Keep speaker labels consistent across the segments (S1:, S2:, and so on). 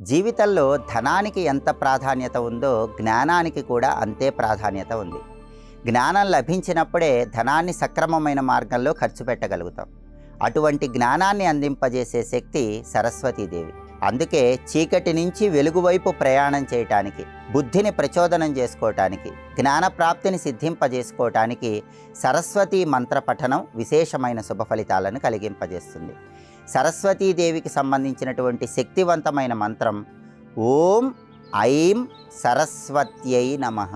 S1: జీవితంలో ధనానికి ఎంత ప్రాధాన్యత ఉందో జ్ఞానానికి కూడా అంతే ప్రాధాన్యత ఉంది. జ్ఞానం లభించినప్పుడే ధనాన్ని సక్రమమైన మార్గంలో ఖర్చు పెట్టగలుగుతాం. అటువంటి జ్ఞానాన్ని అందింపజేసే శక్తి సరస్వతీదేవి. అందుకే చీకటి నుంచి వెలుగు వైపు ప్రయాణం చేయటానికి, బుద్ధిని ప్రచోదనం చేసుకోవటానికి, జ్ఞానప్రాప్తిని సిద్ధింపజేసుకోవటానికి సరస్వతీ మంత్ర పఠనం విశేషమైన శుభ ఫలితాలను కలిగింపజేస్తుంది. సరస్వతీదేవికి సంబంధించినటువంటి శక్తివంతమైన మంత్రం ఓం ఐం సరస్వత్యై నమః.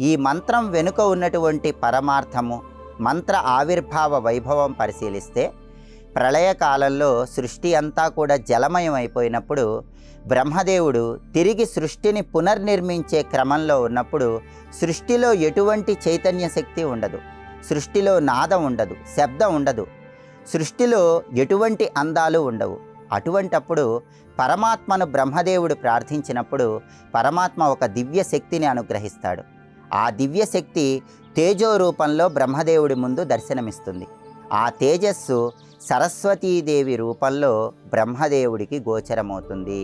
S1: ఈ మంత్రం వెనుక ఉన్నటువంటి పరమార్థము, మంత్ర ఆవిర్భావ వైభవం పరిశీలిస్తే ప్రళయకాలంలో సృష్టి అంతా కూడా జలమయం అయిపోయినప్పుడు బ్రహ్మదేవుడు తిరిగి సృష్టిని పునర్నిర్మించే క్రమంలో ఉన్నప్పుడు సృష్టిలో ఎటువంటి చైతన్య శక్తి ఉండదు, సృష్టిలో నాదం ఉండదు, శబ్దం ఉండదు, సృష్టిలో ఎటువంటి అందాలు ఉండవు. అటువంటప్పుడు పరమాత్మను బ్రహ్మదేవుడు ప్రార్థించినప్పుడు పరమాత్మ ఒక దివ్య శక్తిని అనుగ్రహిస్తాడు. ఆ దివ్య శక్తి తేజో రూపంలో బ్రహ్మదేవుడి ముందు దర్శనమిస్తుంది. ఆ తేజస్సు సరస్వతీదేవి రూపంలో బ్రహ్మదేవుడికి గోచరమవుతుంది.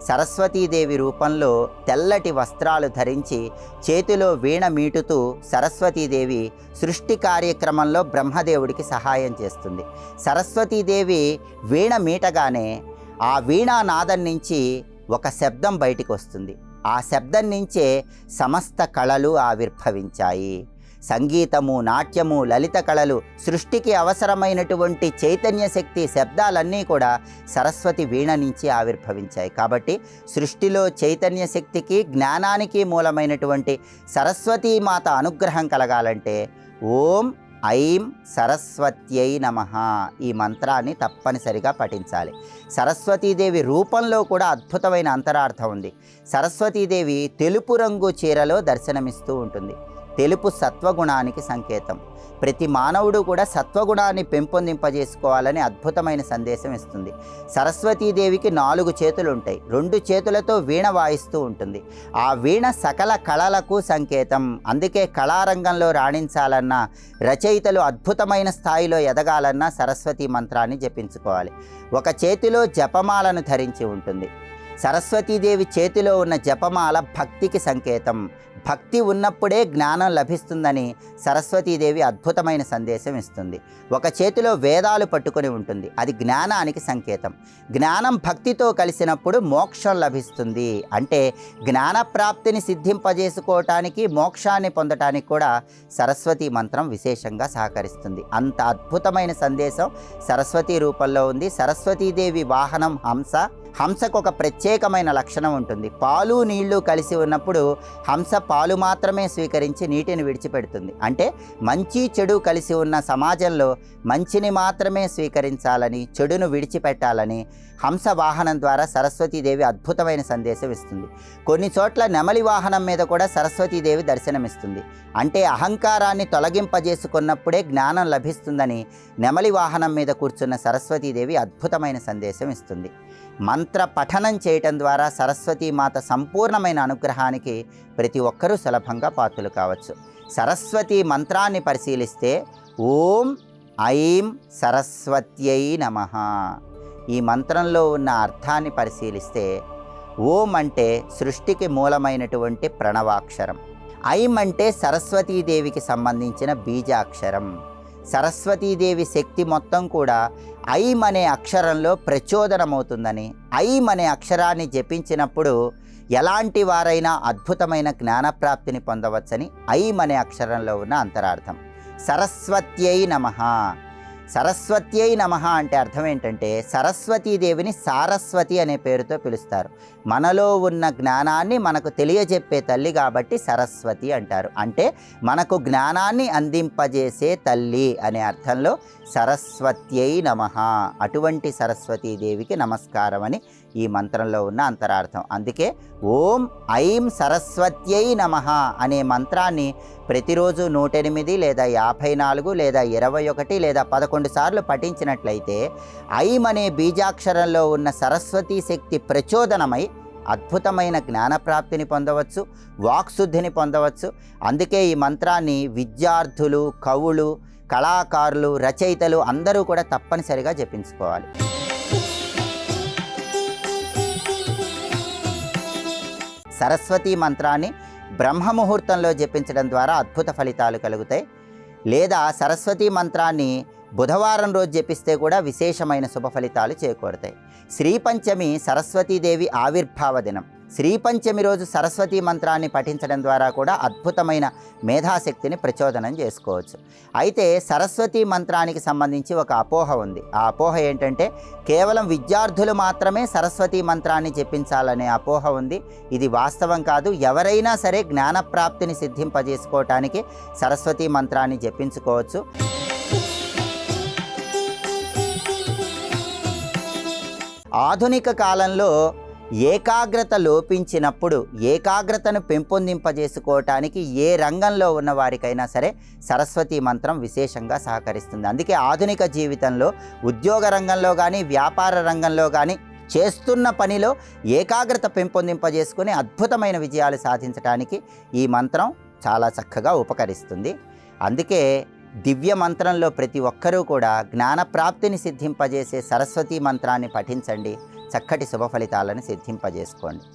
S1: సరస్వతీదేవి రూపంలో తెల్లటి వస్త్రాలు ధరించి చేతిలో వీణ మీటుతూ సరస్వతీదేవి సృష్టి కార్యక్రమంలో బ్రహ్మదేవుడికి సహాయం చేస్తుంది. సరస్వతీదేవి వీణ మీటగానే ఆ వీణానాదం నుంచి ఒక శబ్దం బయటికి వస్తుంది. ఆ శబ్దం నుంచే సమస్త కళలు ఆవిర్భవించాయి. సంగీతము, నాట్యము, లలిత కళలు, సృష్టికి అవసరమైనటువంటి చైతన్య శక్తి శబ్దాలన్నీ కూడా సరస్వతి వీణ నుంచి ఆవిర్భవించాయి. కాబట్టి సృష్టిలో చైతన్య శక్తికి, జ్ఞానానికి మూలమైనటువంటి సరస్వతీమాత అనుగ్రహం కలగాలంటే ఓం ఐం సరస్వత్యై నమః ఈ మంత్రాన్ని తప్పనిసరిగా పఠించాలి. సరస్వతీదేవి రూపంలో కూడా అద్భుతమైన అంతరార్థం ఉంది. సరస్వతీదేవి తెలుపు రంగు చీరలో దర్శనమిస్తూ ఉంటుంది. తెలుపు సత్వగుణానికి సంకేతం. ప్రతి మానవుడు కూడా సత్వగుణాన్ని పెంపొందింపజేసుకోవాలని అద్భుతమైన సందేశం ఇస్తుంది. సరస్వతీదేవికి 4 చేతులు ఉంటాయి. 2 చేతులతో వీణ వాయిస్తూ ఉంటుంది. ఆ వీణ సకల కళలకు సంకేతం. అందుకే కళారంగంలో రాణించాలన్నా, రచయితలు అద్భుతమైన స్థాయిలో ఎదగాలన్నా సరస్వతీ మంత్రాన్ని జపించుకోవాలి. ఒక చేతిలో జపమాలను ధరించి ఉంటుంది. సరస్వతీదేవి చేతిలో ఉన్న జపమాల భక్తికి సంకేతం. భక్తి ఉన్నప్పుడే జ్ఞానం లభిస్తుందని సరస్వతీదేవి అద్భుతమైన సందేశం ఇస్తుంది. ఒక చేతిలో వేదాలు పట్టుకొని ఉంటుంది. అది జ్ఞానానికి సంకేతం. జ్ఞానం భక్తితో కలిసినప్పుడు మోక్షం లభిస్తుంది. అంటే జ్ఞానప్రాప్తిని సిద్ధింపజేసుకోవటానికి, మోక్షాన్ని పొందటానికి కూడా సరస్వతీ మంత్రం విశేషంగా సహకరిస్తుంది. అంత అద్భుతమైన సందేశం సరస్వతీ రూపంలో ఉంది. సరస్వతీదేవి వాహనం హంస. హంసకు ఒక ప్రత్యేకమైన లక్షణం ఉంటుంది. పాలు నీళ్లు కలిసి ఉన్నప్పుడు హంస పాలు మాత్రమే స్వీకరించి నీటిని విడిచిపెడుతుంది. అంటే మంచి చెడు కలిసి ఉన్న సమాజంలో మంచిని మాత్రమే స్వీకరించాలని, చెడును విడిచిపెట్టాలని హంస వాహనం ద్వారా సరస్వతీదేవి అద్భుతమైన సందేశం ఇస్తుంది. కొన్ని చోట్ల నెమలి వాహనం మీద కూడా సరస్వతీదేవి దర్శనమిస్తుంది. అంటే అహంకారాన్ని తొలగింపజేసుకున్నప్పుడే జ్ఞానం లభిస్తుందని నెమలి వాహనం మీద కూర్చున్న సరస్వతీదేవి అద్భుతమైన సందేశం ఇస్తుంది. మంత్ర పఠనం చేయటం ద్వారా సరస్వతీమాత సంపూర్ణమైన అనుగ్రహానికి ప్రతి ఒక్కరూ సులభంగా పాత్రులు కావచ్చు. సరస్వతీ మంత్రాన్ని పరిశీలిస్తే ఓం ఐం సరస్వత్యై నమః ఈ మంత్రంలో ఉన్న అర్థాన్ని పరిశీలిస్తే ఓం అంటే సృష్టికి మూలమైనటువంటి ప్రణవాక్షరం, ఐం అంటే సరస్వతీదేవికి సంబంధించిన బీజాక్షరం. సరస్వతీదేవి శక్తి మొత్తం కూడా ఐం అనే అక్షరంలో ప్రచోదనమవుతుందని, ఐం అనే అక్షరాన్ని జపించినప్పుడు ఎలాంటి వారైనా అద్భుతమైన జ్ఞానప్రాప్తిని పొందవచ్చని ఐం అనే అక్షరంలో ఉన్న అంతరార్థం. సరస్వత్యై నమః. సరస్వత్యై నమః అంటే అర్థం ఏంటంటే సరస్వతీదేవిని సారస్వతి అనే పేరుతో పిలుస్తారు. మనలో ఉన్న జ్ఞానాన్ని మనకు తెలియజెప్పే తల్లి కాబట్టి సరస్వతి అంటారు. అంటే మనకు జ్ఞానాన్ని అందింపజేసే తల్లి అనే అర్థంలో సరస్వత్యై నమః. అటువంటి సరస్వతీదేవికి నమస్కారం అని ఈ మంత్రంలో ఉన్న అంతరార్థం. అందుకే ఓం ఐం సరస్వత్యై నమః అనే మంత్రాన్ని ప్రతిరోజు 108 లేదా 54 లేదా 21 లేదా 11 సార్లు పఠించినట్లయితే ఐం అనే బీజాక్షరంలో ఉన్న సరస్వతీ శక్తి ప్రచోదనమై అద్భుతమైన జ్ఞానప్రాప్తిని పొందవచ్చు, వాక్శుద్ధిని పొందవచ్చు. అందుకే ఈ మంత్రాన్ని విద్యార్థులు, కవులు, కళాకారులు, రచయితలు అందరూ కూడా తప్పనిసరిగా జపించుకోవాలి. సరస్వతీ మంత్రాన్ని బ్రహ్మముహూర్తంలో జపించడం ద్వారా అద్భుత ఫలితాలు కలుగుతాయి. లేదా సరస్వతీ మంత్రాన్ని బుధవారం రోజు జపిస్తే కూడా విశేషమైన శుభ ఫలితాలు చేకూరుతాయి. శ్రీపంచమి సరస్వతీదేవి ఆవిర్భావ దినం. శ్రీపంచమి రోజు సరస్వతీ మంత్రాన్ని పఠించడం ద్వారా కూడా అద్భుతమైన మేధాశక్తిని ప్రచోదనం చేసుకోవచ్చు. అయితే సరస్వతీ మంత్రానికి సంబంధించి ఒక అపోహ ఉంది. ఆ అపోహ ఏంటంటే కేవలం విద్యార్థులు మాత్రమే సరస్వతీ మంత్రాన్ని జపించాలనే అపోహ ఉంది. ఇది వాస్తవం కాదు. ఎవరైనా సరే జ్ఞానప్రాప్తిని సిద్ధింపజేసుకోవటానికి సరస్వతీ మంత్రాన్ని జపించుకోవచ్చు. ఆధునిక కాలంలో ఏకాగ్రత లోపించినప్పుడు ఏకాగ్రతను పెంపొందింపజేసుకోవటానికి ఏ రంగంలో ఉన్న వారికైనా సరే సరస్వతీ మంత్రం విశేషంగా సహకరిస్తుంది. అందుకే ఆధునిక జీవితంలో ఉద్యోగ రంగంలో కానీ, వ్యాపార రంగంలో కానీ చేస్తున్న పనిలో ఏకాగ్రత పెంపొందింపజేసుకుని అద్భుతమైన విజయాలు సాధించడానికి ఈ మంత్రం చాలా చక్కగా ఉపకరిస్తుంది. అందుకే దివ్య మంత్రంలో ప్రతి ఒక్కరూ కూడా జ్ఞానప్రాప్తిని సిద్ధింపజేసే సరస్వతీ మంత్రాన్ని పఠించండి. చక్కటి శుభ ఫలితాలను సిద్ధింపజేసుకోండి.